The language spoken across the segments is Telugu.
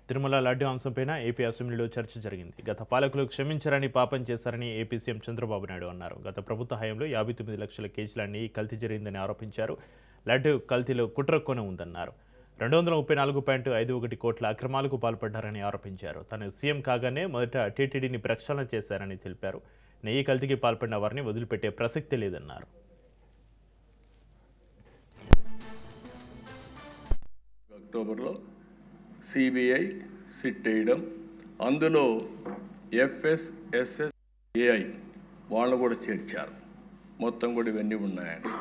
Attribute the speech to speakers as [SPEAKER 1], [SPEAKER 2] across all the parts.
[SPEAKER 1] తిరుమల లడ్డు అంశంపైన ఏపీ అసెంబ్లీలో చర్చ జరిగింది. గత పాలకులు క్షమించరని పాపం చేశారని ఏపీ సీఎం చంద్రబాబు నాయుడు అన్నారు. గత ప్రభుత్వ హయాంలో 59 లక్షల కేజీల నెయ్యి కల్తీ జరిగిందని ఆరోపించారు. లడ్డు కల్తీలో కుట్ర కోణం ఉందన్నారు. 234.51 కోట్ల అక్రమాలకు పాల్పడ్డారని ఆరోపించారు. తాను సీఎం కాగానే మొదట టీటీడీని ప్రక్షాళన చేశారని తెలిపారు. నెయ్యి కల్తీకి పాల్పడిన వారిని వదిలిపెట్టే ప్రసక్తి లేదన్నారు.
[SPEAKER 2] అక్టోబర్లో సిబిఐ సిట్ వేయడం, అందులో FSSAI వాళ్ళు కూడా చేర్చారు. మొత్తం కూడా ఇవన్నీ ఉన్నాయని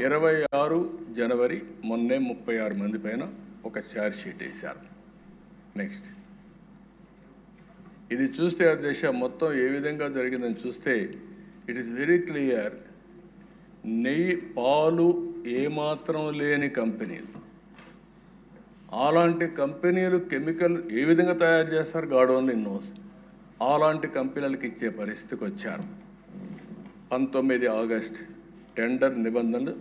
[SPEAKER 2] 26 జనవరి మొన్నే 36 మంది పైన ఒక ఛార్జ్ షీట్ వేశారు. నెక్స్ట్ ఇది చూస్తే ఆ దేశ మొత్తం ఏ విధంగా జరిగిందని చూస్తే ఇట్ ఈస్ వెరీ క్లియర్. నెయ్యి పాలు ఏమాత్రం లేని కంపెనీలు, అలాంటి కంపెనీలు కెమికల్ ఏ విధంగా తయారు చేస్తారు గాడ్ ఓన్లీ నోస్. అలాంటి కంపెనీలకు ఇచ్చే పరిస్థితికి వచ్చారు. 19 ఆగస్ట్ టెండర్ నిబంధనలు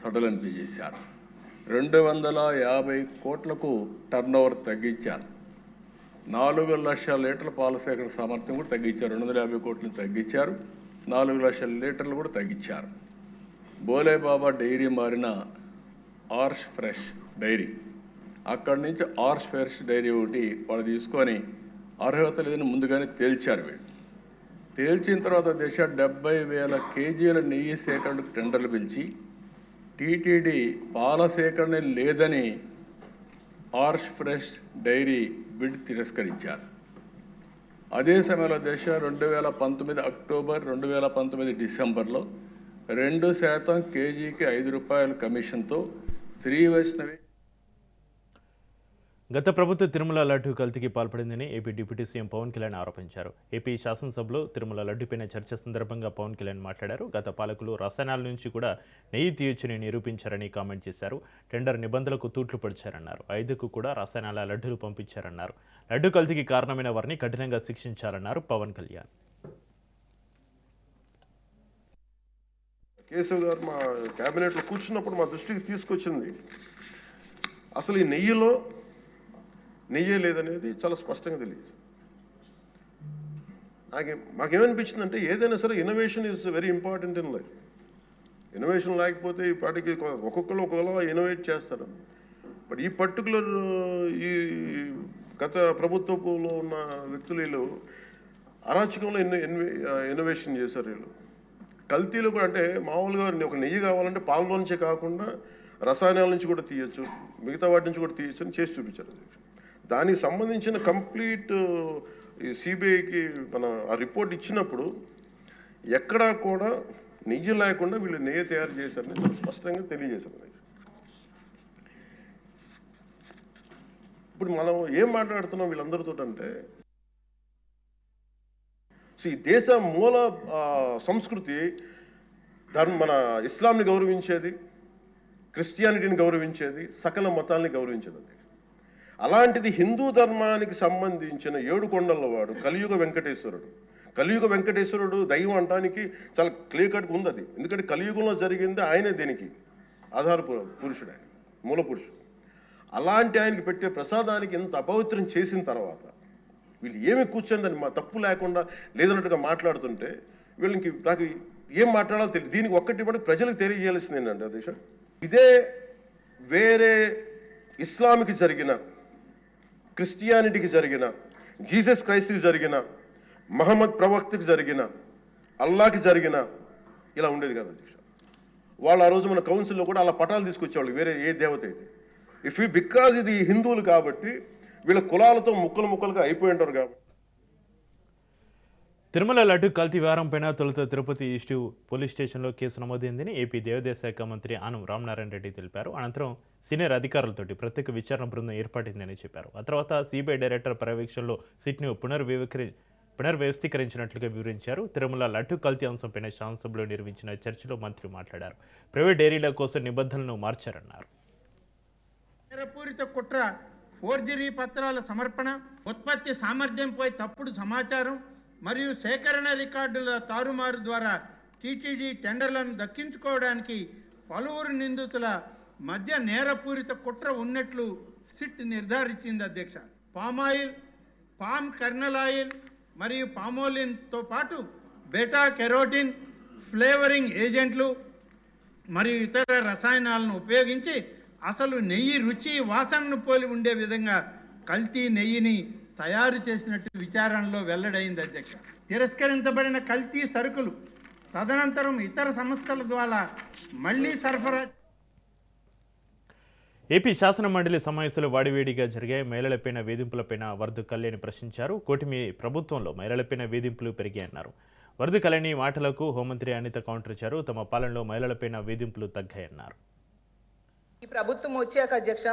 [SPEAKER 2] సడలింపు చేశారు. 250 కోట్లకు టర్నోవర్ తగ్గించారు. 4 లక్షల లీటర్ల పాల సేకరణ సామర్థ్యం కూడా తగ్గించారు. 250 కోట్లను తగ్గించారు. 4 లక్షల లీటర్లు కూడా తగ్గించారు. బోలేబాబా డైరీ మారిన ఆర్ష్ ఫ్రెష్ డైరీ, అక్కడి నుంచి ఆర్ష్ ఫ్రెష్ డైరీ ఒకటి వాళ్ళు తీసుకొని అర్హత లేదని ముందుగానే తేల్చారు. వీళ్ళు తేల్చిన తర్వాత 70,000 కేజీల నెయ్యి సేకరణకు టెండర్లు పిలిచి టీటీడీ పాల సేకరణ లేదని ఆర్ష్ ఫ్రెష్ డైరీ బిడ్ తిరస్కరించారు. అదే సమయంలో 2019 అక్టోబర్ 2019 డిసెంబర్లో 2% కేజీకి ₹5 కమిషన్తో శ్రీ వైష్ణవి
[SPEAKER 1] గత ప్రభుత్వ తిరుమల లడ్డు కల్తీకి పాల్పడిందని AP deputy CM Pawan Kalyan ఆరోపించారు. ఏపీ శాసనసభలో తిరుమల లడ్డుపైన చర్చ సందర్భంగా పవన్ కళ్యాణ్ మాట్లాడారు. గత పాలకులు రసాయనాల నుంచి కూడా నెయ్యి తీయొచ్చని నిరూపించారని కామెంట్ చేశారు. టెండర్ నిబంధనలకు తూట్లు పొడిచారన్నారు. 5కు కూడా రసాయనాల లడ్డులు పంపించారన్నారు. లడ్డు కల్తీకి కారణమైన వారిని కఠినంగా శిక్షించాలన్నారు పవన్ కళ్యాణ్.
[SPEAKER 3] కేశవ్ గారు మా క్యాబినెట్లో కూర్చున్నప్పుడు మా దృష్టికి తీసుకొచ్చింది. అసలు ఈ నెయ్యిలో నెయ్యే లేదనేది చాలా స్పష్టంగా తెలియదు. మాకేమనిపించిందంటే ఏదైనా సరే innovation is very important in life. Innovation లేకపోతే ఈ పాటికి ఒక్కొక్కరు ఒకలా ఇన్నోవేట్ చేస్తారు. బట్ ఈ పర్టికులర్ ఈ గత ప్రభుత్వంలో ఉన్న వ్యక్తులు వీళ్ళు అరాచకంలో ఇన్నోవేషన్ చేశారు. వీళ్ళు కల్తీలు కూడా అంటే మామూలుగా ఒక నెయ్యి కావాలంటే పాలలో నుంచే కాకుండా రసాయనాల నుంచి కూడా తీయచ్చు, మిగతా వాటి నుంచి కూడా తీయచ్చు అని చేసి చూపించారు. దానికి సంబంధించిన కంప్లీట్ ఈ సిబిఐకి మన ఆ రిపోర్ట్ ఇచ్చినప్పుడు ఎక్కడా కూడా నెయ్యి లేకుండా వీళ్ళు నెయ్యి తయారు చేశారని చాలా స్పష్టంగా తెలియజేశారు. ఇప్పుడు మనం ఏం మాట్లాడుతున్నాం వీళ్ళందరితో అంటే, సో ఈ దేశ మూల సంస్కృతి మన ఇస్లాంని గౌరవించేది, క్రిస్టియానిటీని గౌరవించేది, సకల మతాల్ని గౌరవించేది. అలాంటిది హిందూ ధర్మానికి సంబంధించిన 7 కొండల వాడు కలియుగ వెంకటేశ్వరుడు. కలియుగ వెంకటేశ్వరుడు దైవం అనడానికి చాలా క్లియర్ కట్గా ఉంది అది. ఎందుకంటే కలియుగంలో జరిగింది ఆయనే, దీనికి ఆధార పురుషుడు, ఆయన మూల పురుషుడు. అలాంటి ఆయనకి పెట్టే ప్రసాదానికి ఇంత అపవిత్రం చేసిన తర్వాత వీళ్ళు ఏమి కూర్చొని దాన్ని మా తప్పు లేకుండా లేదన్నట్టుగా మాట్లాడుతుంటే వీళ్ళకి నాకు ఏం మాట్లాడాలో తెలియదు. దీనికి ఒక్కటి కూడా ప్రజలకు తెలియజేయాల్సింది ఏంటంటే దేశం ఇదే వేరే ఇస్లాంకి జరిగిన, క్రిస్టియానిటీకి జరిగిన, జీసస్ క్రైస్ట్కి జరిగిన, మహమ్మద్ ప్రవక్తకి జరిగిన, అల్లాకి జరిగిన ఇలా ఉండేది కదా అధ్యక్ష. వాళ్ళు ఆ రోజు మన కౌన్సిల్లో కూడా అలా పటాలు తీసుకొచ్చేవాళ్ళు వేరే ఏ దేవత అయితే. బికాజ్ ఇది హిందువులు కాబట్టి వీళ్ళ కులాలతో ముక్కలుగా అయిపోయి ఉంటారు కాబట్టి.
[SPEAKER 1] తిరుమల లడ్డు కల్తీ వ్యవహారంపైన తొలుత తిరుపతి ఈస్ట్ పోలీస్ స్టేషన్లో కేసు నమోదైందని ఏపీ దేవాదాయ శాఖ మంత్రి ఆనం రామనారాయణ రెడ్డి తెలిపారు. అనంతరం సీనియర్ అధికారులతోటి ప్రత్యేక విచారణ బృందం ఏర్పాటైందని చెప్పారు. ఆ తర్వాత సిబిఐ డైరెక్టర్ పర్యవేక్షణలో సిట్ను పునర్వ్యవస్థీకరించినట్లుగా వివరించారు. తిరుమల లడ్డు కల్తీ అంశంపైన శాసనసభలో నిర్వహించిన చర్చలో మంత్రి మాట్లాడారు. ప్రైవేట్ డైరీల కోసం నిబంధనలను మార్చారన్నారు.
[SPEAKER 4] పూరిత కుట్ర, ఫోర్జరీ పత్రాల సమర్పణ, ఉత్పత్తి సామర్థ్యంపై తప్పుడు సమాచారం మరియు సేకరణ రికార్డుల తారుమారు ద్వారా టీటీడీ టెండర్లను దక్కించుకోవడానికి పలువురు నిందితుల మధ్య నేరపూరిత కుట్ర ఉన్నట్లు సిట్ నిర్ధారించింది అధ్యక్ష. పామాయిల్, పామ్ కర్నల్ ఆయిల్ మరియు పామోలిన్తో పాటు బెటా కెరోటిన్, ఫ్లేవరింగ్ ఏజెంట్లు మరియు ఇతర రసాయనాలను ఉపయోగించి అసలు నెయ్యి రుచి వాసనను పోలి ఉండే విధంగా కల్తీ నెయ్యిని తయారు చేసినట్టు విచారణలో వెల్లడైంది అధ్యక్ష. తిరస్కరించబడిన కల్తీ సరుకులు తదనంతరం ఇతర సంస్థల ద్వారా మళ్లీ సరఫరా.
[SPEAKER 1] ఏపీ శాసన మండలి సమావేశాలు వాడివేడిగా జరిగాయి. మహిళలపైన వేధింపులపైన వరద కళ్యాణి ప్రశ్నించారు. కూటమి ప్రభుత్వంలో మహిళలపైన వేధింపులు పెరిగాయన్నారు. వరద కళ్యాణి మాటలకు హోంమంత్రి అనిత కౌంటర్ ఇచ్చారు. తమ పాలనలో మహిళలపైన వేధింపులు తగ్గాయన్నారు.
[SPEAKER 5] ఈ ప్రభుత్వం వచ్చాక అధ్యక్ష,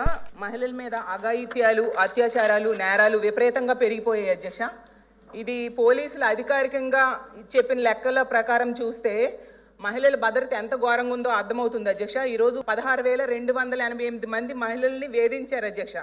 [SPEAKER 5] మహిళల మీద అఘాయిత్యాలు, అత్యాచారాలు, నేరాలు విపరీతంగా పెరిగిపోయాయి అధ్యక్ష. ఇది పోలీసులు అధికారికంగా చెప్పిన లెక్కల ప్రకారం చూస్తే మహిళల భద్రత ఎంత ఘోరంగా ఉందో అర్థమవుతుంది అధ్యక్ష. ఈరోజు 16,288 మంది మహిళల్ని వేధించారు అధ్యక్ష.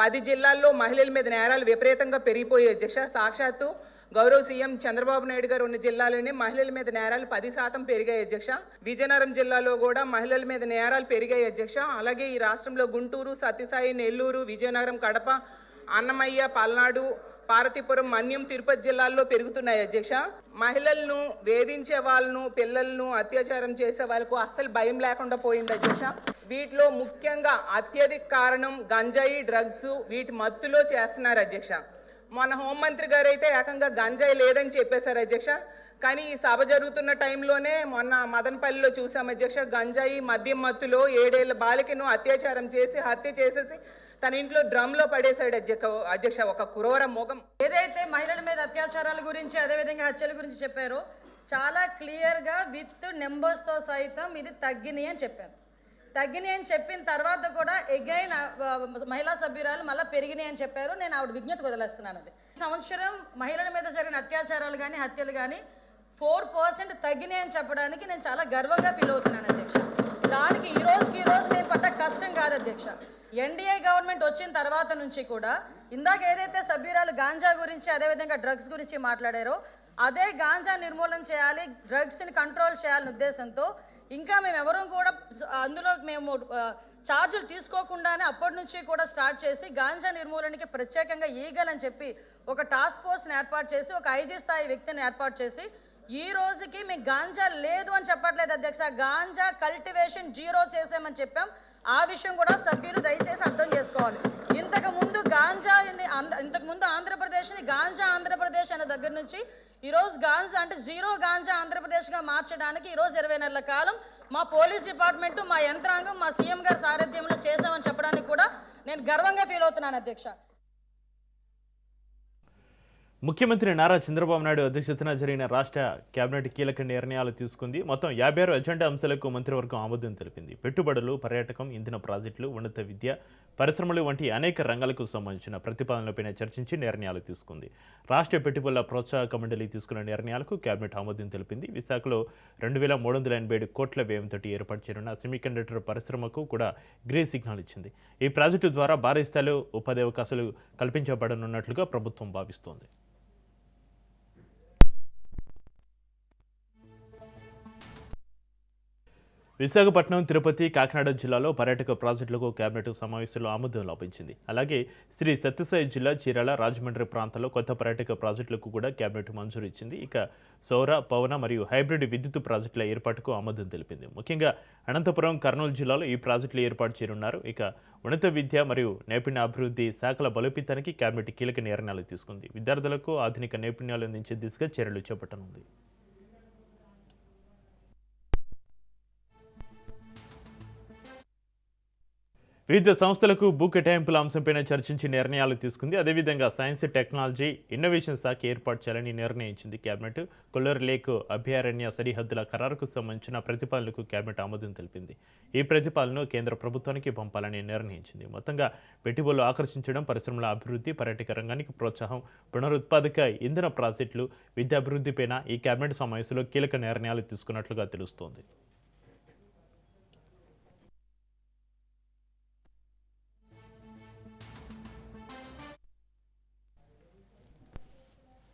[SPEAKER 5] 10 జిల్లాల్లో మహిళల మీద నేరాలు విపరీతంగా పెరిగిపోయాయి అధ్యక్ష. సాక్షాత్తు గౌరవ సీఎం చంద్రబాబు నాయుడు గారు ఉన్న జిల్లాలోనే మహిళల మీద నేరాలు 10% పెరిగాయి అధ్యక్ష. విజయనగరం జిల్లాలో కూడా మహిళల మీద నేరాలు పెరిగాయి అధ్యక్ష. అలాగే ఈ రాష్ట్రంలో గుంటూరు, సత్యసాయి, నెల్లూరు, విజయనగరం, కడప, అన్నమయ్య, పల్నాడు, పార్వతీపురం, మన్యం, తిరుపతి జిల్లాల్లో పెరుగుతున్నాయి అధ్యక్ష. మహిళలను వేధించే వాళ్ళను, పిల్లలను అత్యాచారం చేసే వాళ్ళకు అస్సలు భయం లేకుండా పోయింది అధ్యక్ష. వీటిలో ముఖ్యంగా అత్యధిక కారణం గంజాయి, డ్రగ్స్, వీటి మత్తులో చేస్తున్నారు అధ్యక్ష. మన హోంమంత్రి గారు అయితే ఏకంగా గంజాయి లేదని చెప్పేశారు అధ్యక్ష. కానీ ఈ సభ జరుగుతున్న టైంలోనే మొన్న మదనపల్లిలో చూసాం అధ్యక్ష. గంజాయి, మద్యం మత్తులో 7 ఏళ్ల బాలికను అత్యాచారం చేసి హత్య చేసేసి తన ఇంట్లో డ్రమ్లో పడేశాడు అధ్యక్ష. ఒక క్రూర మొగం.
[SPEAKER 6] ఏదైతే మహిళల మీద అత్యాచారాల గురించి అదేవిధంగా హత్యల గురించి చెప్పారో చాలా క్లియర్గా విత్ నెంబర్స్తో సైతం ఇది తగ్గినాయి అని చెప్పారు. తగ్గినాయి అని చెప్పిన తర్వాత కూడా ఎగైన్ మహిళా సభ్యురాలు మళ్ళీ పెరిగినాయి అని చెప్పారు. నేను ఆవిడ విజ్ఞతకు వదిలేస్తున్నాను. అది ఈ సంవత్సరం మహిళల మీద జరిగిన అత్యాచారాలు కానీ హత్యలు కానీ 4% తగ్గినాయి అని చెప్పడానికి నేను చాలా గర్వంగా ఫీల్ అవుతున్నాను అధ్యక్ష. దానికి ఈ రోజు మేము పడ్డ కష్టం కాదు అధ్యక్ష. ఎన్డీఏ గవర్నమెంట్ వచ్చిన తర్వాత నుంచి కూడా ఇందాక ఏదైతే సభ్యురాలు గాంజా గురించి అదేవిధంగా డ్రగ్స్ గురించి మాట్లాడారో అదే గాంజా నిర్మూలన చేయాలి, డ్రగ్స్ని కంట్రోల్ చేయాలనే ఉద్దేశంతో ఇంకా మేము ఎవరూ కూడా అందులో మేము ఛార్జీలు తీసుకోకుండానే అప్పటి నుంచి కూడా స్టార్ట్ చేసి గాంజా నిర్మూలనకి ప్రత్యేకంగా ఈగల్ అని చెప్పి ఒక టాస్క్ ఫోర్స్ని ఏర్పాటు చేసి ఒక ఐజీ స్థాయి వ్యక్తిని ఏర్పాటు చేసి ఈ రోజుకి మీకు గాంజా లేదు అని చెప్పట్లేదు అధ్యక్ష. గాంజా కల్టివేషన్ 0 చేసామని చెప్పాం. ఆ విషయం కూడా సభ్యులు దయచేసి అర్థం చేసుకోవాలి. ఇంతకుముందు ఆంధ్రప్రదేశ్ని గాంజా ఆంధ్రప్రదేశ్ అనే దగ్గర నుంచి ఈరోజు గాంజా అంటే 0 గాంజా ఆంధ్రప్రదేశ్గా మార్చడానికి ఈరోజు 20 నెలల కాలం మా పోలీస్ డిపార్ట్మెంటు, మా యంత్రాంగం, మా సీఎం గారి సారథ్యంలో చేసామని చెప్పడానికి కూడా నేను గర్వంగా ఫీల్ అవుతున్నాను అధ్యక్ష.
[SPEAKER 1] ముఖ్యమంత్రి నారా చంద్రబాబు నాయుడు అధ్యక్షతన జరిగిన రాష్ట్ర కేబినెట్ కీలక నిర్ణయాలు తీసుకుంది. మొత్తం 56 అజెండా అంశాలకు మంత్రివర్గం ఆమోదం తెలిపింది. పెట్టుబడులు, పర్యాటకం, ఇంధన ప్రాజెక్టులు, ఉన్నత విద్య, పరిశ్రమలు వంటి అనేక రంగాలకు సంబంధించిన ప్రతిపాదనలపై చర్చించి నిర్ణయాలు తీసుకుంది. రాష్ట్ర పెట్టుబడుల ప్రోత్సాహక మండలి తీసుకున్న నిర్ణయాలకు కేబినెట్ ఆమోదం తెలిపింది. విశాఖలో 2,387 కోట్ల వ్యయంతో ఏర్పాటు చేయనున్న సెమీకండక్టర్ పరిశ్రమకు కూడా గ్రీన్ సిగ్నల్ ఇచ్చింది. ఈ ప్రాజెక్టు ద్వారా భారీ స్థాయిలో ఉపాధి అవకాశాలు కల్పించబడనున్నట్లుగా ప్రభుత్వం భావిస్తోంది. విశాఖపట్నం, తిరుపతి, కాకినాడ జిల్లాలో పర్యాటక ప్రాజెక్టులకు కేబినెట్ సమావేశంలో ఆమోదం లభించింది. అలాగే శ్రీ సత్యసాయి జిల్లా, చీరాల, రాజమండ్రి ప్రాంతాల్లో కొత్త పర్యాటక ప్రాజెక్టులకు కూడా కేబినెట్ మంజూరు ఇచ్చింది. ఇక సౌర, పవన మరియు హైబ్రిడ్ విద్యుత్ ప్రాజెక్టుల ఏర్పాటుకు ఆమోదం తెలిపింది. ముఖ్యంగా అనంతపురం, కర్నూలు జిల్లాలో ఈ ప్రాజెక్టులు ఏర్పాటు చేయనున్నారు. ఇక ఉన్నత విద్య మరియు నైపుణ్య అభివృద్ధి శాఖల బలోపేతానికి కేబినెట్ కీలక నిర్ణయాలు తీసుకుంది. విద్యార్థులకు ఆధునిక నైపుణ్యాలు అందించే దిశగా చర్యలు చేపట్టనుంది. వివిధ సంస్థలకు భూ కేటాయింపుల అంశంపైన చర్చించి నిర్ణయాలు తీసుకుంది. అదేవిధంగా సైన్స్, టెక్నాలజీ, ఇన్నోవేషన్ శాఖ ఏర్పాటు చేయాలని నిర్ణయించింది కేబినెట్. కొల్లూరు లేక్ అభయారణ్య సరిహద్దుల ఖరారుకు సంబంధించిన ప్రతిపాదనలకు కేబినెట్ ఆమోదం తెలిపింది. ఈ ప్రతిపాదనను కేంద్ర ప్రభుత్వానికి పంపాలని నిర్ణయించింది. మొత్తంగా పెట్టుబడులు ఆకర్షించడం, పరిశ్రమల అభివృద్ధి, పర్యాటక రంగానికి ప్రోత్సాహం, పునరుత్పాదక ఇంధన ప్రాజెక్టులు, విద్యాభివృద్ధిపైన ఈ కేబినెట్ సమావేశంలో కీలక నిర్ణయాలు తీసుకున్నట్లుగా తెలుస్తోంది.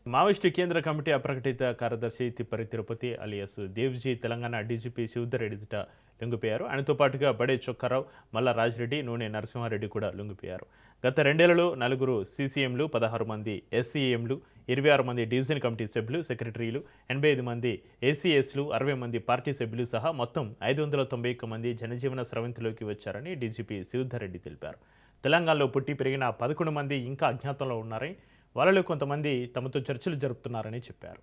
[SPEAKER 1] మావోయిస్టు కేంద్ర కమిటీ అప్రకటిత కార్యదర్శి తిప్పరి తిరుపతి అలియాస్ దేవ్జీ తెలంగాణ డీజీపీ శివధర్ ఎదుట లొంగిపోయారు. ఆయనతో పాటుగా బడే చొక్కారావు, మల్లా రాజిరెడ్డి, నూనె నరసింహారెడ్డి కూడా లొంగిపోయారు. గత 2 ఏళ్లలో 4 సీసీఎంలు, 16 మంది ఎస్సీఎంలు, 26 మంది డివిజన్ కమిటీ సభ్యులు, సెక్రటరీలు, 85 మంది ఏసీఎస్లు, 60 మంది పార్టీ సభ్యులు సహా మొత్తం 591 మంది జనజీవన స్రవంతిలోకి వచ్చారని డీజీపీ శివధర్ రెడ్డి తెలిపారు. తెలంగాణలో పుట్టి పెరిగిన 11 మంది ఇంకా అజ్ఞాతంలో ఉన్నారని, వాళ్ళలో కొంతమంది తమతో చర్చలు జరుపుతున్నారని చెప్పారు.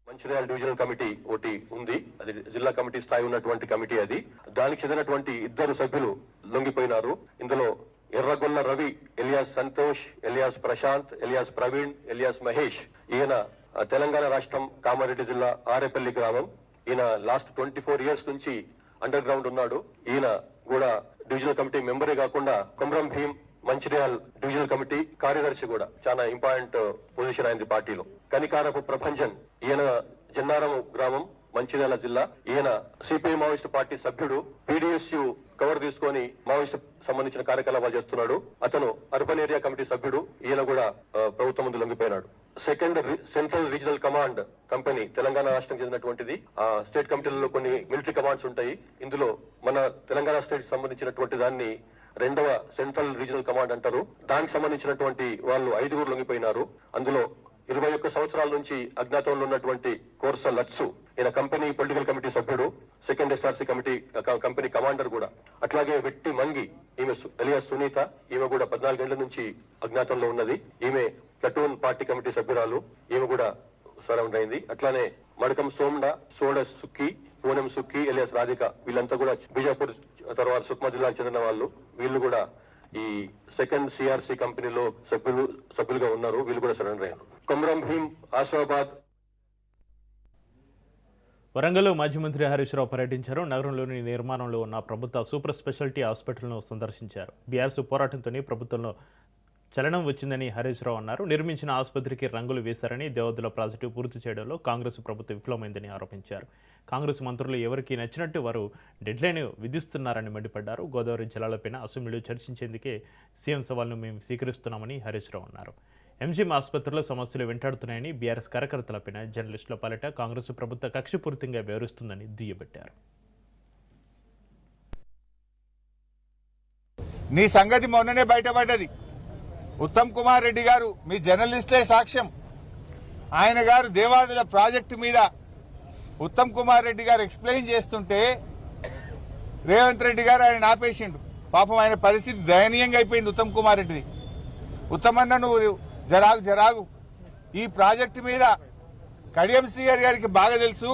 [SPEAKER 7] మంచిర్యాల డివిజనల్ కమిటీ ఒకటి ఉంది, అది జిల్లా కమిటీ స్థాయి ఉన్నటువంటి కమిటీ. అది దానికి చెందినటువంటి 2 సభ్యులు లొంగిపోయినారు. ఇందులో Erragolla Ravi, alias Santosh, alias Prashant, alias Praveen, alias Mahesh. ఈయన తెలంగాణ రాష్ట్రం కామారెడ్డి జిల్లా ఆరేపల్లి గ్రామం. ఈయన లాస్ట్ 24 ఇయర్స్ నుంచి అండర్ గ్రౌండ్ ఉన్నాడు. ఈయన కూడా డివిజనల్ కమిటీ మెంబరే కాకుండా కొమరం భీం మంచిర్యాల్ డివిజనల్ కమిటీ కార్యదర్శి కూడా, చాలా ఇంపార్టెంట్ పొజిషన్ అయింది పార్టీలో. కనికారపు ప్రభంజన్, ఈయన జన్నారం గ్రామం మంచిర్యాల జిల్లా. ఈయన సిపిఐ మావోయిస్ట్ పార్టీ సభ్యుడు, పీడీఎస్యు కవర్ తీసుకొని మావోయిస్ట్ సంబంధించిన కార్యకలాపాలు చేస్తున్నాడు. అతను అర్బన్ ఏరియా కమిటీ సభ్యుడు. ఈయన కూడా ప్రభుత్వం ముందు లొంగిపోయినాడు. Second central regional command company Telangana రాష్ట్రం చెందినటువంటిది. స్టేట్ కమిటీలలో కొన్ని మిలిటరీ కమాండ్స్ ఉంటాయి. ఇందులో మన తెలంగాణ స్టేట్ సంబంధించినటువంటి దాన్ని 2వ సెంట్రల్ రీజనల్ కమాండ్ అంటారు. దానికి సంబంధించినటువంటి వాళ్ళు 5 లొంగిపోయినారు. అందులో 21 సంవత్సరాల నుంచి అజ్ఞాతంలో ఉన్నటువంటి కోర్స లట్సు, ఈయన కంపెనీ పొలిటికల్ కమిటీ సభ్యుడు, సెకండ్ ఎస్ఆర్సీ కంపెనీ కమాండర్ కూడా. అట్లాగే వెట్టి మంగి, ఈమె ఎలియాస్ సునీత, ఈమె కూడా 14 ఏళ్ల నుంచి అజ్ఞాతంలో ఉన్నది. ఈమె ప్లటూన్ పార్టీ కమిటీ సభ్యురాలు, ఈమె కూడా సరౌండ్ అయింది. అట్లానే మడకం సోమ్డా, సోడ సుక్కి, పూనం సుక్కి, ఎలియాస్ రాధిక, వీళ్ళంతా కూడా బీజాపూర్ తర్వాత సుక్మా జిల్లాకు చెందిన వాళ్ళు. వీళ్ళు కూడా ఈ సెకండ్ సిఆర్సీ కంపెనీలో సభ్యులుగా ఉన్నారు. వీళ్ళు కూడా సరెండర్ అయ్యారు. కొమరం భీం, ఆసిఫాబాద్.
[SPEAKER 1] వరంగల్లో మాజీ మంత్రి హరీష్ రావు పర్యటించారు. నగరంలోని నిర్మాణంలో ఉన్న ప్రభుత్వ సూపర్ స్పెషాలిటీ హాస్పిటల్ను సందర్శించారు. బీఆర్ఎస్ పోరాటంతోనే ప్రభుత్వంలో చలనం వచ్చిందని హరీష్ రావు అన్నారు. నిర్మించిన ఆసుపత్రికి రంగులు వేశారని, దేవదుల ప్రాజెక్టు పూర్తి చేయడంలో కాంగ్రెస్ ప్రభుత్వం విఫలమైందని ఆరోపించారు. కాంగ్రెస్ మంత్రులు ఎవరికి నచ్చినట్టు వారు డెడ్లైన్ విధిస్తున్నారని మండిపడ్డారు. గోదావరి జలాలపైన అసెంబ్లీలో చర్చించేందుకే సీఎం సవాల్ను మేము స్వీకరిస్తున్నామని హరీష్ రావు అన్నారు. ఎంజీఎం ఆసుపత్రిలో సమస్యలు వెంటాడుతున్నాయని, బీఆర్ఎస్ కార్యకర్తలపైన జర్నలిస్టుల పాలిట కాంగ్రెస్ ప్రభుత్వ కక్షపూరితంగా వ్యవహరిస్తుందని దుయ్యబట్టారు.
[SPEAKER 8] నీ సంగతి మొన్ననే బయటపడ్డది. ఉత్తమ్ కుమార్ రెడ్డి గారు, మీ జర్నలిస్టులే సాక్ష్యం. ఆయన గారు దేవాదుల ప్రాజెక్టు మీద ఉత్తమ్ కుమార్ రెడ్డి గారు ఎక్స్ప్లెయిన్ చేస్తుంటే రేవంత్ రెడ్డి గారు ఆయన ఆపేసిండు. పాపం ఆయన పరిస్థితి దయనీయంగా అయిపోయింది ఉత్తమ్ కుమార్ రెడ్డిది. ఉత్తమన్న, నువ్వు జరాగు, ఈ ప్రాజెక్టు మీద కడియం శ్రీహరి గారికి బాగా తెలుసు,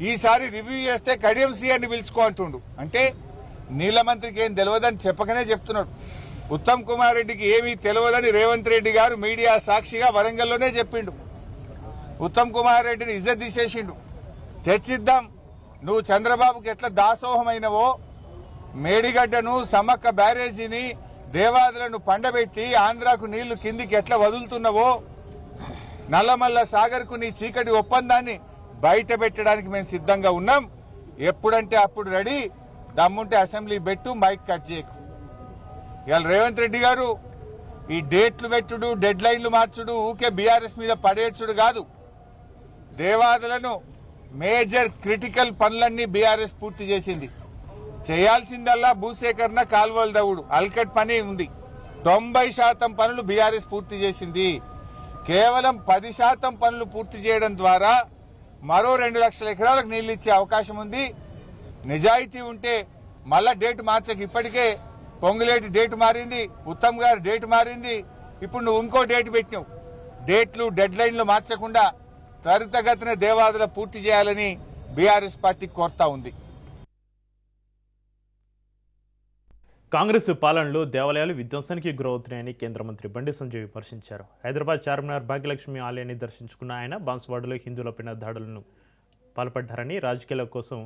[SPEAKER 8] ఈసారి రివ్యూ చేస్తే కడియం శ్రీహరిని పిలుచుకో అంటుండు. అంటే నీళ్ల మంత్రికి ఏం తెలియదని చెప్పకనే చెప్తున్నాడు. ఉత్తమ్ కుమార్ రెడ్డికి ఏమీ తెలియదని రేవంత్ రెడ్డి గారు మీడియా సాక్షిగా వరంగల్లోనే చెప్పిండు. ఉత్తమ్ కుమార్ రెడ్డిని ఇజ్జత్ తీసేసిండు. చర్చిద్దాం. నువ్వు చంద్రబాబుకి ఎట్లా దాసోహమైనవో, మేడిగడ్డను, సమ్మక్క బ్యారేజీని, దేవాదులను పండబెట్టి ఆంధ్రాకు నీళ్లు కిందికి ఎట్లా వదులుతున్నావో, నల్లమల్ల సాగర్కు నీ చీకటి ఒప్పందాన్ని బయట పెట్టడానికి మేము సిద్ధంగా ఉన్నాం. ఎప్పుడంటే అప్పుడు రెడీ. దమ్ముంటే అసెంబ్లీ పెట్టు, మైక్ కట్ చేయకు. ఇవాళ రేవంత్ రెడ్డి గారు ఈ డేట్లు పెట్టుడు, డెడ్ లైన్లు మార్చుడు, ఊకే బీఆర్ఎస్ మీద పడేడ్చుడు కాదు. దేవాదులను మేజర్ క్రిటికల్ పనులన్నీ బీఆర్ఎస్ పూర్తి చేసింది. చేయాల్సిందల్లా భూసేకరణ, కాల్వలు దవ్వుడు, అల్కట్ పని ఉంది. 90% పనులు బీఆర్ఎస్ పూర్తి చేసింది. కేవలం 10% పనులు పూర్తి చేయడం ద్వారా మరో 2 లక్షల ఎకరాలకు నీళ్లు ఇచ్చే అవకాశం ఉంది. నిజాయితీ ఉంటే మళ్ళా డేట్ మార్చక, ఇప్పటికే పొంగులేటి డేట్ మారింది, ఉత్తమ్ గారు డేట్ మారింది, ఇప్పుడు నువ్వు ఇంకో డేట్ పెట్టినావు. డేట్లు, డెడ్ లైన్లు మార్చకుండా త్వరితగతిన దేవాదుల పూర్తి చేయాలని బీఆర్ఎస్ పార్టీ కోరుతా ఉంది.
[SPEAKER 1] కాంగ్రెస్ పాలనలో దేవాలయాలు విధ్వంసానికి గురవుతున్నాయని కేంద్ర మంత్రి బండి సంజయ్ విమర్శించారు. హైదరాబాద్ చార్మినార్ భాగ్యలక్ష్మి ఆలయాన్ని దర్శించుకున్న ఆయన బాన్స్వాడలో హిందువులపైన దాడులను పాల్పడ్డారని, రాజకీయాల కోసం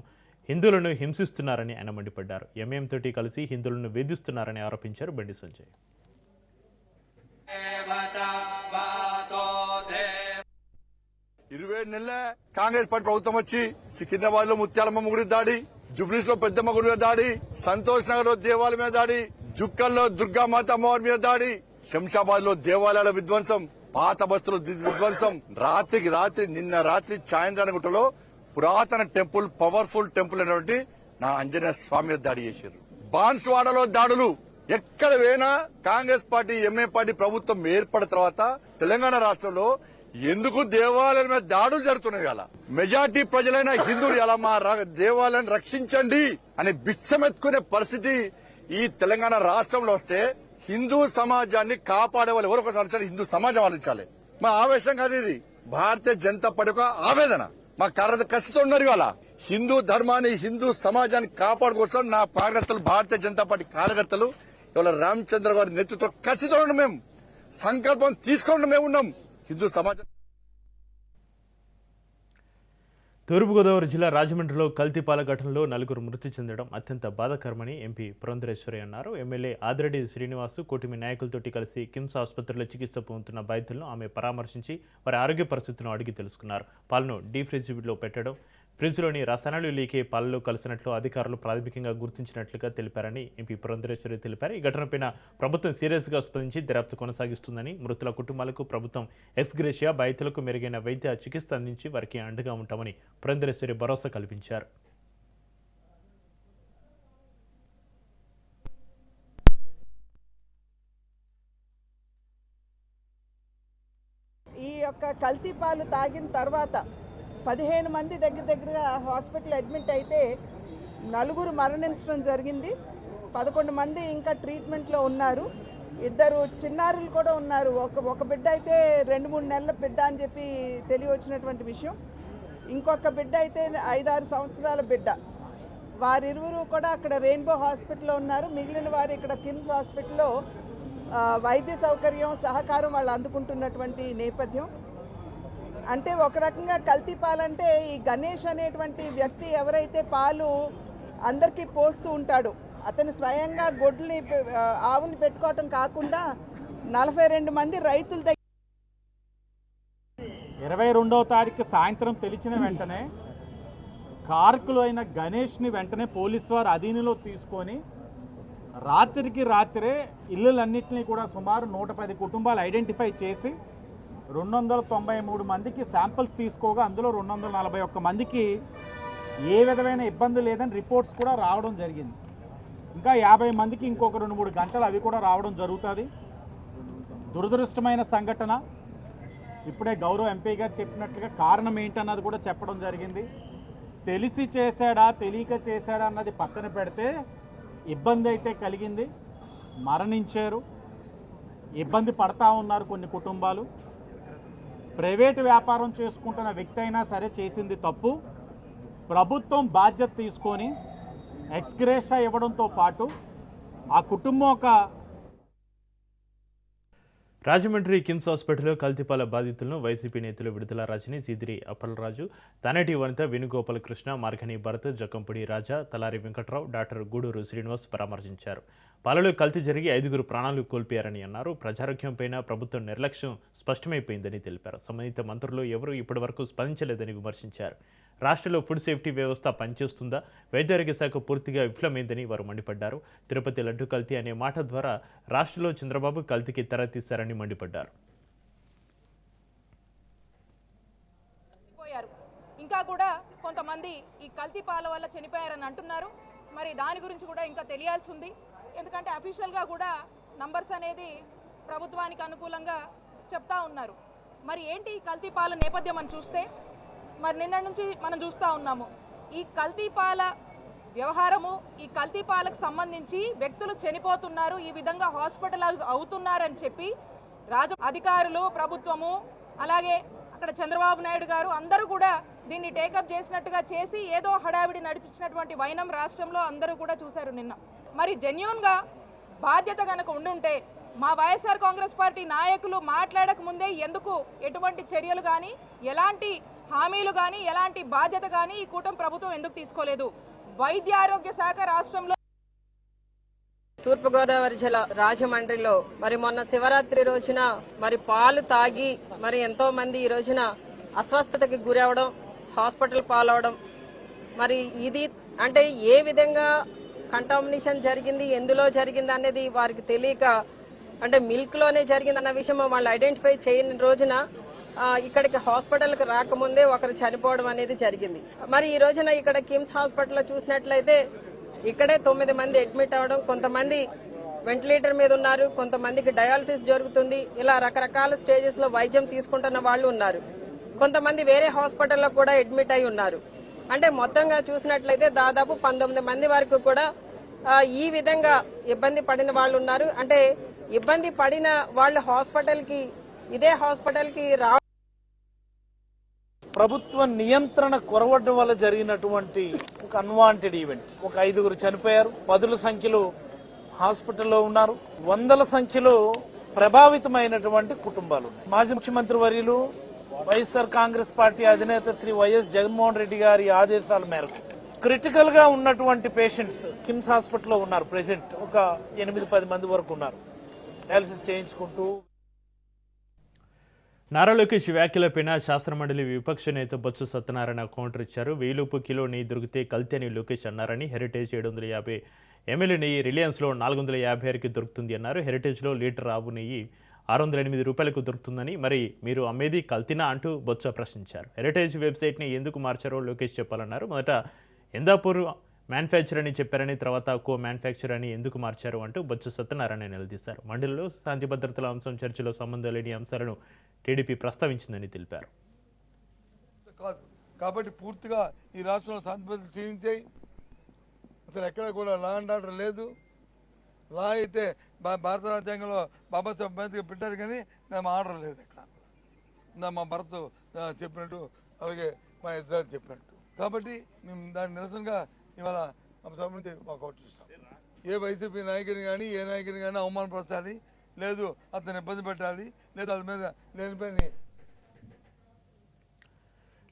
[SPEAKER 1] హిందువులను హింసిస్తున్నారని ఆయన మండిపడ్డారు. ఎంఎం తోటి కలిసి హిందువులను వేధిస్తున్నారని ఆరోపించారు బండి సంజయ్.
[SPEAKER 9] 20 నెలల కాంగ్రెస్ పార్టీ ప్రభుత్వం వచ్చి సికింద్రాబాద్ లో ముత్యాలమ్మ గుడి దాడి, జుబ్లీస్ లో పెద్దమ్మ గుడి మీద దాడి, సంతోష్ నగర్ లో దేవాలయం మీద దాడి, జుక్కల్లో దుర్గామాత అమ్మవారి మీద దాడి, శంషాబాద్ లో దేవాలయాల విధ్వంసం, పాత బస్తులు విధ్వంసం, రాత్రికి రాత్రి నిన్న రాత్రి చాయంద్రానగుట్టలో పురాతన టెంపుల్, పవర్ఫుల్ టెంపుల్ అనేటువంటి నా ఆంజనేయ స్వామి మీద దాడి చేశారు. బాన్స్వాడలో దాడులు. ఎక్కడ పోయినా కాంగ్రెస్ పార్టీ, ఎంఏ పార్టీ ప్రభుత్వం ఏర్పడిన తర్వాత తెలంగాణ రాష్ట్రంలో ఎందుకు దేవాలయాల మీద దాడులు జరుగుతున్నాయి? అలా మెజార్టీ ప్రజలైన హిందువులు ఎలా మా దేవాలయాన్ని రక్షించండి అని బిచ్చమెత్తుకునే పరిస్థితి ఈ తెలంగాణ రాష్ట్రంలో వస్తే హిందూ సమాజాన్ని కాపాడే వాళ్ళు ఎవరో ఒకసారి ఆలోచించాలి. హిందూ సమాజం ఆలోచించాలి. మా ఆవేశం కాదు ఇది, భారతీయ జనతా పార్టీ ఒక ఆవేదన. మా కసితో ఉన్నారు. ఇవాళ హిందూ ధర్మాన్ని, హిందూ సమాజాన్ని కాపాడుకోసం నా కార్యకర్తలు, భారతీయ జనతా పార్టీ కార్యకర్తలు ఇవాళ రామచంద్ర గారి నేతృత్వం కసితో ఉన్నాం. మేము సంకల్పం తీసుకోండి, మేము ఉన్నాం హిందూ సమాజం.
[SPEAKER 1] తూర్పుగోదావరి జిల్లా రాజమండ్రిలో కల్తీపాల ఘటనలో 4 మృతి చెందడం అత్యంత బాధాకరమని ఎంపీ పురంధరేశ్వరి అన్నారు. ఎమ్మెల్యే ఆదిరెడ్డి శ్రీనివాసు కూటమి నాయకులతోటి కలిసి కిమ్స్ ఆసుపత్రిలో చికిత్స పొందుతున్న బాధితులను ఆమె పరామర్శించి వారి ఆరోగ్య పరిస్థితులను అడిగి తెలుసుకున్నారు. పాలను డీఫ్రిజ్లో పెట్టడం, ఫ్రిడ్జ్లోని రసాయనాలు లీకే పాలలో కలిసినట్లు అధికారులు ప్రాథమికంగా గుర్తించినట్లుగా తెలిపారని ఎంపీ పురంధరేశ్వరి తెలిపారు. ఈ ఘటనపైన ప్రభుత్వం సీరియస్గా స్పందించి దర్యాప్తు కొనసాగిస్తుందని, మృతుల కుటుంబాలకు ప్రభుత్వం ఎక్స్గ్రేషియా, బాధితులకు మెరుగైన వైద్య చికిత్స అందించి వారికి అండగా ఉంటామని పురంధరేశ్వరి భరోసా కల్పించారు.
[SPEAKER 10] ఈ యొక్క కల్తీ పాలు తాగిన తర్వాత 15 మంది దగ్గరగా హాస్పిటల్ అడ్మిట్ అయితే 4 మరణించడం జరిగింది. 11 మంది ఇంకా ట్రీట్మెంట్లో ఉన్నారు. 2 చిన్నారులు కూడా ఉన్నారు. ఒక బిడ్డ అయితే 2-3 నెలల బిడ్డ అని చెప్పి తెలియవచ్చినటువంటి విషయం. ఇంకొక బిడ్డ అయితే 5-6 సంవత్సరాల బిడ్డ. వారిరువురు కూడా అక్కడ రెయిన్బో హాస్పిటల్లో ఉన్నారు. మిగిలిన వారు ఇక్కడ కిమ్స్ హాస్పిటల్లో వైద్య సౌకర్యం, సహకారం వాళ్ళు అందుకుంటున్నటువంటి నేపథ్యం. అంటే ఒక రకంగా కల్తీ పాలంటే ఈ గణేష్ అనేటువంటి వ్యక్తి ఎవరైతే పాలు అందరికీ పోస్తూ ఉంటాడో అతను స్వయంగా గొడ్లని, ఆవుని పెట్టుకోవటం కాకుండా 42 మంది రైతుల దగ్గర
[SPEAKER 11] 22వ తారీఖు సాయంత్రం తెలిసిన వెంటనే కారకులు అయిన గణేష్ని వెంటనే పోలీసు వారు అధీనంలో తీసుకొని రాత్రికి రాత్రే ఇళ్ళలన్నింటినీ కూడా సుమారు 110 కుటుంబాలు ఐడెంటిఫై చేసి 293 మందికి శాంపిల్స్ తీసుకోగా అందులో 241 మందికి ఏ విధమైన ఇబ్బంది లేదని రిపోర్ట్స్ కూడా రావడం జరిగింది. ఇంకా 50 మందికి ఇంకొక 2-3 గంటలు అవి కూడా రావడం జరుగుతుంది. దురదృష్టమైన సంఘటన. ఇప్పుడే గౌరవ ఎంపీ గారు చెప్పినట్లుగా కారణం ఏంటన్నది కూడా చెప్పడం జరిగింది. తెలిసి చేశాడా, తెలియక చేశాడా అన్నది పక్కన పెడితే ఇబ్బంది అయితే కలిగింది. మరణించారు, ఇబ్బంది పడతా ఉన్నారు కొన్ని కుటుంబాలు. ప్రైవేటు వ్యాపారం చేసుకుంటున్న వ్యక్తి అయినా సరే చేసింది తప్పు. ప్రభుత్వం బాధ్యత తీసుకొని ఎక్స్గ్రేషియా ఇవ్వడంతో పాటు ఆ కుటుంబం ఒక
[SPEAKER 1] రాజమండ్రి కిమ్స్ హాస్పిటల్లో కల్తీపాల బాధితులను వైసీపీ నేతలు విడుదల రజని, సీదిరి అప్పలరాజు, తానేటి వనిత, వేణుగోపాల కృష్ణ, మార్గని భరత్, జక్కంపూడి రాజా, తలారి వెంకట్రావు, డాక్టర్ గూడూరు శ్రీనివాస్ పరామర్శించారు. పాలలో కల్తీ జరిగి 5 ప్రాణాలు కోల్పోయారని అన్నారు. ప్రజారోగ్యంపైన ప్రభుత్వం నిర్లక్ష్యం స్పష్టమైపోయిందని తెలిపారు. సంబంధిత మంత్రులు ఎవరూ ఇప్పటివరకు స్పందించలేదని విమర్శించారు. రాష్ట్రంలో ఫుడ్ సేఫ్టీ వ్యవస్థ పనిచేస్తుందా? వైద్యారోగ్య శాఖ పూర్తిగా విఫలమైందని వారు మండిపడ్డారు. తిరుపతి లడ్డు కల్తీ అనే మాట ద్వారా రాష్ట్రంలో చంద్రబాబు కల్తీకి తెరతీశారని మండిపడ్డారు.
[SPEAKER 12] ఇంకా కూడా కొంతమంది ఈ కల్తీ పాల వల్ల చనిపోయారని అంటున్నారు. మరి దాని గురించి కూడా ఇంకా తెలియాల్సి ఉంది. ఎందుకంటే అఫీషియల్గా కూడా నంబర్స్ అనేది ప్రభుత్వానికి అనుకూలంగా చెప్తా ఉన్నారు. మరి ఏంటి ఈ కల్తీ పాల నేపథ్యం అని చూస్తే, మరి నిన్న నుంచి మనం చూస్తూ ఉన్నాము ఈ కల్తీ పాల వ్యవహారము. ఈ కల్తీ పాలకు సంబంధించి వ్యక్తులు చనిపోతున్నారు, ఈ విధంగా హాస్పిటలైజ్ అవుతున్నారని చెప్పి అధికారులు, ప్రభుత్వము, అలాగే అక్కడ చంద్రబాబు నాయుడు గారు అందరూ కూడా దీన్ని టేకప్ చేసినట్టుగా చేసి ఏదో హడావిడి నడిపించినటువంటి వైనం రాష్ట్రంలో అందరూ కూడా చూశారు నిన్న. మరి జెన్యూన్గా బాధ్యత కనుక ఉండుంటే మా వైఎస్ఆర్ కాంగ్రెస్ పార్టీ నాయకులు మాట్లాడక ముందే ఎందుకు ఎటువంటి చర్యలు కానీ, ఎలాంటి హామీలు కానీ, ఎలాంటి బాధ్యత కానీ ఈ కూటమి ప్రభుత్వం ఎందుకు తీసుకోలేదు? వైద్య ఆరోగ్య శాఖ రాష్ట్రంలో
[SPEAKER 13] తూర్పుగోదావరి జిల్లా రాజమండ్రిలో మరి మొన్న శివరాత్రి రోజున మరి పాలు తాగి మరి ఎంతో మంది ఈ రోజున అస్వస్థతకి గురవడం, హాస్పిటల్ పాలవడం, మరి ఇది అంటే ఏ విధంగా కంటామినేషన్ జరిగింది, ఎందులో జరిగింది అనేది వారికి తెలియక అంటే మిల్క్లోనే జరిగిందన్న విషయం వాళ్ళు ఐడెంటిఫై చేయని రోజున ఇక్కడికి హాస్పిటల్కి రాకముందే ఒకరు చనిపోవడం అనేది జరిగింది. మరి ఈ రోజున ఇక్కడ కిమ్స్ హాస్పిటల్లో చూసినట్లయితే ఇక్కడే 9 మంది అడ్మిట్ అవ్వడం, కొంతమంది వెంటిలేటర్ మీద ఉన్నారు, కొంతమందికి డయాలసిస్ జరుగుతుంది. ఇలా రకరకాల స్టేజెస్ లో వైద్యం తీసుకుంటున్న వాళ్ళు ఉన్నారు. కొంతమంది వేరే హాస్పిటల్లో కూడా అడ్మిట్ అయి ఉన్నారు. అంటే మొత్తంగా చూసినట్లయితే దాదాపు 19 మంది వరకు కూడా ఈ విధంగా ఇబ్బంది పడిన వాళ్ళు ఉన్నారు. అంటే ఇబ్బంది పడిన వాళ్ళు ఇదే హాస్పిటల్కి
[SPEAKER 11] ప్రభుత్వ నియంత్రణ కొరవడం వల్ల జరిగినటువంటి ఒక అన్వాంటెడ్ ఈవెంట్. ఒక 5గురు చనిపోయారు, 10ల సంఖ్యలో హాస్పిటల్లో ఉన్నారు, 100ల సంఖ్యలో ప్రభావితమైనటువంటి కుటుంబాలు. మాజీ ముఖ్యమంత్రి వర్యులు వైఎస్ఆర్ కాంగ్రెస్ పార్టీ అధినేత శ్రీ వైఎస్ జగన్మోహన్ రెడ్డి గారి ఆదేశాల మేరకు క్రిటికల్ గా ఉన్నటువంటి పేషెంట్స్ కిమ్స్ హాస్పిటల్లో ఉన్నారు. ప్రెసెంట్ ఒక 8-10 మంది వరకు ఉన్నారు డయాలసిస్ చేయించుకుంటూ.
[SPEAKER 1] నారా లోకేష్ వ్యాఖ్యలపైన శాసనమండలి విపక్ష నేత బొత్స సత్యనారాయణ కౌంటర్ ఇచ్చారు. 1000 కిలో నెయ్యి దొరికితే కల్తీ అని లోకేష్ అన్నారని, హెరిటేజ్ 750 ml నెయ్యి రిలయన్స్లో 456కి దొరుకుతుంది అన్నారు. హెరిటేజ్లో లీటర్ ఆవు నెయ్యి 608 రూపాయలకు దొరుకుతుందని, మరి మీరు అమ్మేది కల్తీనా అంటూ బొత్స ప్రశ్నించారు. హెరిటేజ్ వెబ్సైట్ని ఎందుకు మార్చారో లోకేష్ చెప్పాలన్నారు. మొదట ఎందాపూర్ మ్యానుఫ్యాక్చర్ అని చెప్పారని, తర్వాత కో మ్యానుఫ్యాక్చర్ అని ఎందుకు మార్చారు అంటూ బొత్స సత్యనారాయణ నిలదీశారు. మండలిలో శాంతి భద్రతల అంశం చర్చలో సంబంధం లేని అంశాలను టీడీపీ ప్రస్తావించిందని తెలిపారు.
[SPEAKER 9] కాబట్టి పూర్తిగా ఈ రాష్ట్రంలో శాంతి భద్రతలు క్షీణించాయి. అసలు ఎక్కడ కూడా లా అండ్ ఆర్డర్ లేదు. లా అయితే భారత రాజ్యాంగంలో బాబాసాహెబ్ అంబేద్కర్ పెట్టారు, కానీ మేము ఆర్డర్ లేదు. ఎక్కడ మా భరత్ చెప్పినట్టు, అలాగే మా ఇజ్రాయల్ చెప్పినట్టు. కాబట్టి మేము దాని నిరసనగా ఇవాళ సంబంధించి వాకౌట్ చేస్తాం. ఏ వైసీపీ నాయకుని కానీ ఏ నాయకుని కానీ అవమానపరచాలి, లేదు అతను ఇబ్బంది పెట్టాలి, లేదు వాళ్ళ మీద లేనిపోయి.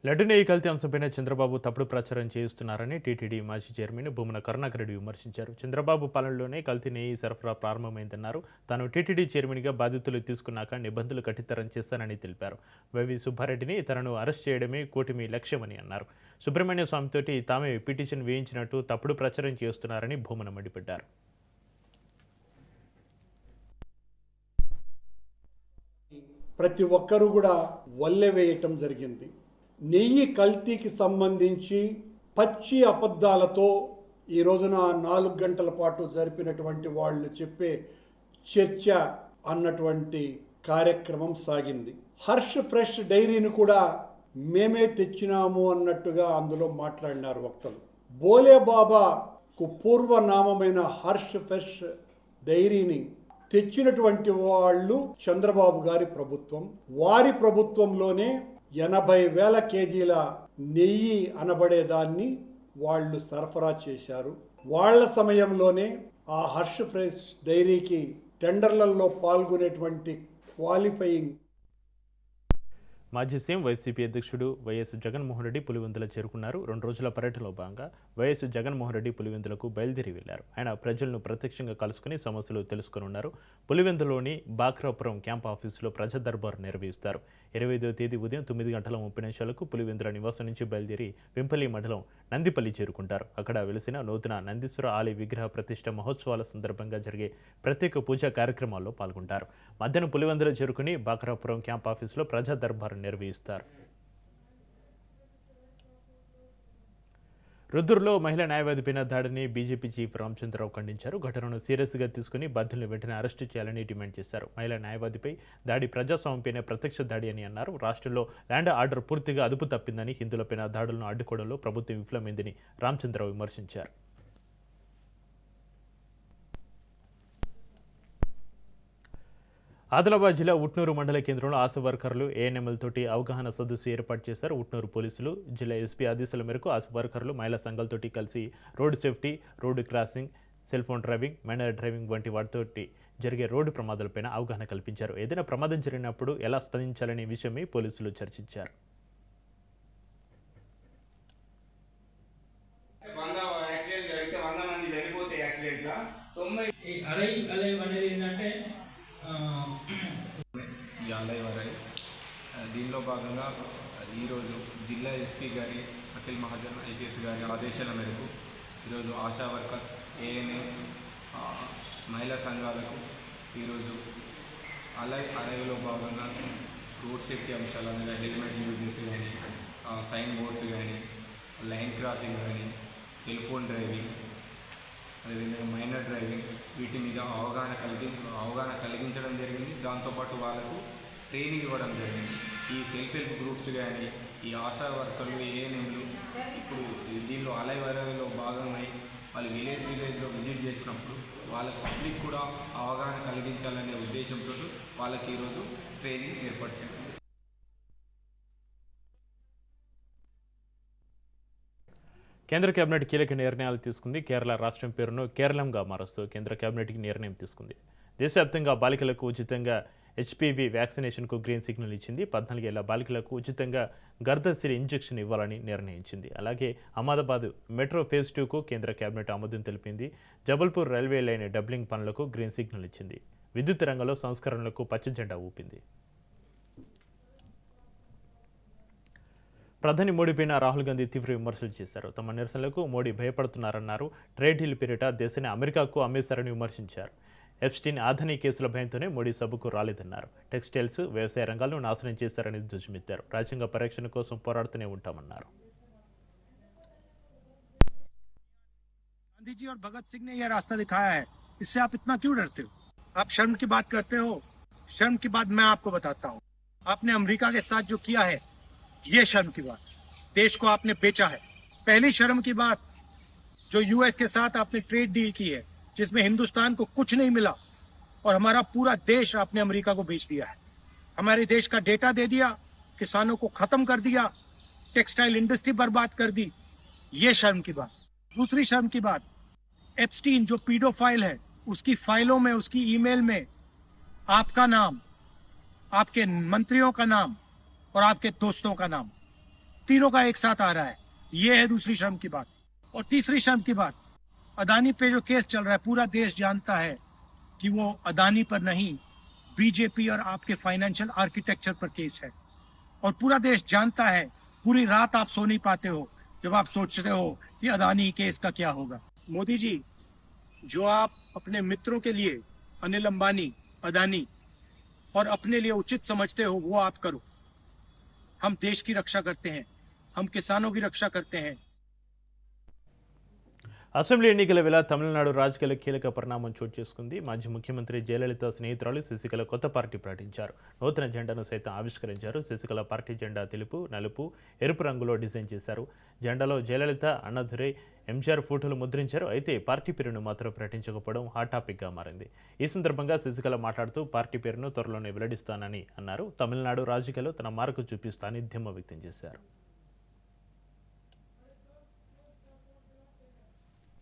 [SPEAKER 1] లడ్డు నెయ్యి కల్తీ అంశంపైన చంద్రబాబు తప్పుడు ప్రచారం చేస్తున్నారని టీటీడీ మాజీ చైర్మన్ భూమన కరుణాకర్ రెడ్డి విమర్శించారు. చంద్రబాబు పాలనలోనే కల్తీ నెయ్యి సరఫరా ప్రారంభమైందన్నారు. తాను టీటీడీ చైర్మన్గా బాధ్యతలు తీసుకున్నాక నిబంధనలు కఠితరం చేస్తానని తెలిపారు. వైవి సుబ్బారెడ్డిని తనను అరెస్ట్ చేయడమే కూటమి లక్ష్యమని అన్నారు. సుబ్రహ్మణ్య స్వామితోటి తామే పిటిషన్ వేయించినట్టు తప్పుడు ప్రచారం చేస్తున్నారని భూమన మండిపడ్డారు.
[SPEAKER 14] ప్రతి ఒక్కరూ కూడా వల్లె వేయటం జరిగింది. నెయ్యి కల్తీకి సంబంధించి పచ్చి అబద్ధాలతో ఈ రోజున 4 గంటల పాటు జరిపినటువంటి వాళ్ళు చెప్పే చర్చ అన్నటువంటి కార్యక్రమం సాగింది. హర్ష్ ఫ్రెష్ డైరీని కూడా మేమే తెచ్చినాము అన్నట్టుగా అందులో మాట్లాడినారు వక్తలు. బోలే బాబాకు పూర్వనామమైన హర్ష్ ఫ్రెష్ డైరీని తెచ్చినటువంటి వాళ్ళు చంద్రబాబు గారి ప్రభుత్వం. వారి ప్రభుత్వంలోనే 80,000 కేజీల నెయ్యి అనబడేదాన్ని వాళ్ళు సరఫరా చేశారు. వాళ్ళ సమయంలోనే ఆ హర్ష్ ఫ్రెష్ డైరీకి టెండర్లలో పాల్గొనేటువంటి క్వాలిఫైయింగ్.
[SPEAKER 1] మాజీ సీఎం వైసీపీ అధ్యక్షుడు వైఎస్ జగన్మోహన్ రెడ్డి పులివెందుల చేరుకున్నారు. 2 రోజుల పర్యటనలో భాగంగా వైఎస్ జగన్మోహన్ రెడ్డి పులివెందులకు బయలుదేరి వెళ్లారు. ఆయన ప్రజలను ప్రత్యక్షంగా కలుసుకుని సమస్యలు తెలుసుకున్నారు. పులివెందులోని బాక్రాపురం క్యాంప్ ఆఫీసులో ప్రజా దర్బార్ నిర్వహిస్తారు. 25వ తేదీ ఉదయం 9:30 పులివెందుల నివాసం నుంచి బయలుదేరి వెంపల్లి మండలం నందిపల్లి చేరుకుంటారు. అక్కడ వెలిసిన నూతన నందీశ్వర ఆలయ విగ్రహ ప్రతిష్ఠ మహోత్సవాల సందర్భంగా జరిగే ప్రత్యేక పూజా కార్యక్రమాల్లో పాల్గొంటారు. మధ్యాహ్నం పులివెందుల చేరుకుని బాక్రాపురం క్యాంప్ ఆఫీసులో ప్రజా దర్బార్ నిర్వహిస్తారు. రుద్దూరులో మహిళా న్యాయవాదిపైన దాడిని బీజేపీ చీఫ్ రామచంద్రరావు ఖండించారు. ఘటనను సీరియస్గా తీసుకుని బాధ్యులను వెంటనే అరెస్టు చేయాలని డిమాండ్ చేశారు. మహిళా న్యాయవాదిపై దాడి ప్రజాస్వామ్యంపైన ప్రత్యక్ష దాడి అని అన్నారు. రాష్ట్రంలో ల్యాండ్ ఆర్డర్ పూర్తిగా అదుపు తప్పిందని, హిందువులపైన దాడులను అడ్డుకోవడంలో ప్రభుత్వం విఫలమైందని రామచంద్రరావు విమర్శించారు. ఆదిలాబాద్ జిల్లా ఉట్నూరు మండల కేంద్రంలో ఆశా వర్కర్లు ఏఎన్ఎంలతోటి అవగాహన సదస్సు ఏర్పాటు చేశారు. ఉట్నూరు పోలీసులు జిల్లా ఎస్పీ ఆదేశాల మేరకు ఆశా వర్కర్లు మహిళా సంఘాలతోటి కలిసి road safety, road crossing, cell phone driving, minor driving వంటి వాటితోటి జరిగే రోడ్డు ప్రమాదాలపైన అవగాహన కల్పించారు. ఏదైనా ప్రమాదం జరిగినప్పుడు ఎలా స్పందించాలనే విషయమై పోలీసులు చర్చించారు.
[SPEAKER 15] ఈ ఆలయవారై దీనిలో భాగంగా ఈరోజు జిల్లా ఎస్పీ గారి అఖిల్ మహాజన్ ఐపీఎస్ గారి ఆదేశాల మేరకు ఈరోజు ఆశా వర్కర్స్, ఏఎన్ఎస్, మహిళా సంఘాలకు ఈరోజు అలైవ్లో భాగంగా రోడ్ సేఫ్టీ అంశాలు అనగా హెల్మెట్ యూజ్ చేసి కానీ సైన్ బోర్డ్స్ కానీ లైన్ క్రాసింగ్ కానీ సెల్ ఫోన్ డ్రైవింగ్ అదేవిధంగా మైనర్ డ్రైవింగ్స్ వీటి మీద అవగాహన కలిగించడం జరిగింది. దాంతోపాటు వాళ్ళకు ట్రైనింగ్ ఇవ్వడం జరిగింది. ఈ సెల్ఫ్ హెల్ప్ గ్రూప్స్ కానీ ఈ ఆశా వర్కర్లు ఏఎన్ఎంలు ఇప్పుడు దీనిలో అలైవ్లో భాగమై వాళ్ళు విలేజ్లో విజిట్ చేసినప్పుడు వాళ్ళ పబ్లిక్ కూడా అవగాహన కలిగించాలనే ఉద్దేశంతో వాళ్ళకి ఈరోజు ట్రైనింగ్ ఏర్పాటు చేయాలి.
[SPEAKER 1] కేంద్ర కేబినెట్ కీలక నిర్ణయాలు తీసుకుంది. కేరళ రాష్ట్రం పేరును కేరళంగా మారుస్తూ కేంద్ర కేబినెట్కి నిర్ణయం తీసుకుంది. దేశవ్యాప్తంగా బాలికలకు ఉచితంగా హెచ్పివి వ్యాక్సినేషన్కు గ్రీన్ సిగ్నల్ ఇచ్చింది. 14 ఏళ్ల బాలికలకు ఉచితంగా గర్భసిరి ఇంజెక్షన్ ఇవ్వాలని నిర్ణయించింది. అలాగే అహ్మదాబాద్ మెట్రో ఫేజ్ 2కు కేంద్ర కేబినెట్ ఆమోదం తెలిపింది. జబల్పూర్ రైల్వే లైన్ డబ్లింగ్ పనులకు గ్రీన్ సిగ్నల్ ఇచ్చింది. విద్యుత్ రంగంలో సంస్కరణలకు పచ్చ జెండా ఊపింది. ప్రధాని మోడీపైన రాహుల్ గాంధీ తీవ్ర విమర్శలు చేశారు. తమ నిరసనలకు మోడీ భయపడుతున్నారన్నారు. ట్రేడ్ డీల్ పేరిట దేశాన్ని అమెరికాకు అమ్మేశారని విమర్శించారు. ఎప్స్టీన్ ఆధని కేసుల భయంతోనే మోడీ సభకు రాలేదన్నారు. టెక్స్టైల్స్, వ్యవసాయ రంగాలను నాశనం చేశారని ధ్వజమెత్తారు. రాజ్యాంగ పరిరక్షణ కోసం పోరాడుతూనే ఉంటామన్నారు.
[SPEAKER 16] गांधी जी और भगत सिंह ने यह रास्ता दिखाया है, इससे आप इतना क्यों डरते हो? आप शर्म की बात करते हो। शर्म की बात मैं आपको बताता हूँ। आपने अमेरिका के साथ जो किया है, ये शर्म की बात। देश को आपने बेचा है। पहली शर्म की बात, जो यूएस के साथ आपने ट्रेड डील की है, जिसमें हिंदुस्तान को कुछ नहीं मिला और हमारा पूरा देश आपने अमेरिका को बेच दिया है। हमारे देश का डेटा दे दिया, किसानों को खत्म कर दिया, टेक्सटाइल इंडस्ट्री बर्बाद कर दी। ये शर्म की बात। दूसरी शर्म की बात, एप्स्टीन जो पीडोफाइल है, उसकी फाइलों में, उसकी ईमेल में आपका नाम, आपके मंत्रियों का नाम और आपके दोस्तों का नाम, तीनों का एक साथ आ रहा है। ये है दूसरी शर्म की बात। और तीसरी शर्म की बात, अदानी पे जो केस चल रहा है, पूरा देश जानता है कि वो अदानी पर नहीं, बीजेपी और आपके फाइनेंशियल आर्किटेक्चर पर केस है। और पूरा देश जानता है, पूरी रात आप सो नहीं पाते हो जब आप सोचते हो कि अदानी केस का क्या होगा। मोदी जी, जो आप अपने मित्रों के लिए अनिल अंबानी, अदानी और अपने लिए उचित समझते हो, वो आप करो। हम देश की रक्षा करते हैं, हम किसानों की रक्षा करते हैं।
[SPEAKER 1] అసెంబ్లీ ఎన్నికల వేళ తమిళనాడు రాజకీయాల కీలక పరిణామం చోటు చేసుకుంది. మాజీ ముఖ్యమంత్రి జయలలిత స్నేహితురాలు శశికళ కొత్త పార్టీ ప్రకటించారు. నూతన జెండాను సైతం ఆవిష్కరించారు. శశికళ పార్టీ జెండా తెలుపు, నలుపు, ఎరుపు రంగులో డిజైన్ చేశారు. జెండాలో జయలలిత, అన్నదురై, ఎంజీఆర్ ఫోటోలు ముద్రించారు. అయితే పార్టీ పేరును మాత్రం ప్రకటించకపోవడం హాట్ టాపిక్గా మారింది. ఈ సందర్భంగా శశికళ మాట్లాడుతూ పార్టీ పేరును త్వరలోనే వెల్లడిస్తానని అన్నారు. తమిళనాడు రాజకీయాల్లో తన మార్కు చూపిస్తానని ధీమా వ్యక్తం చేశారు.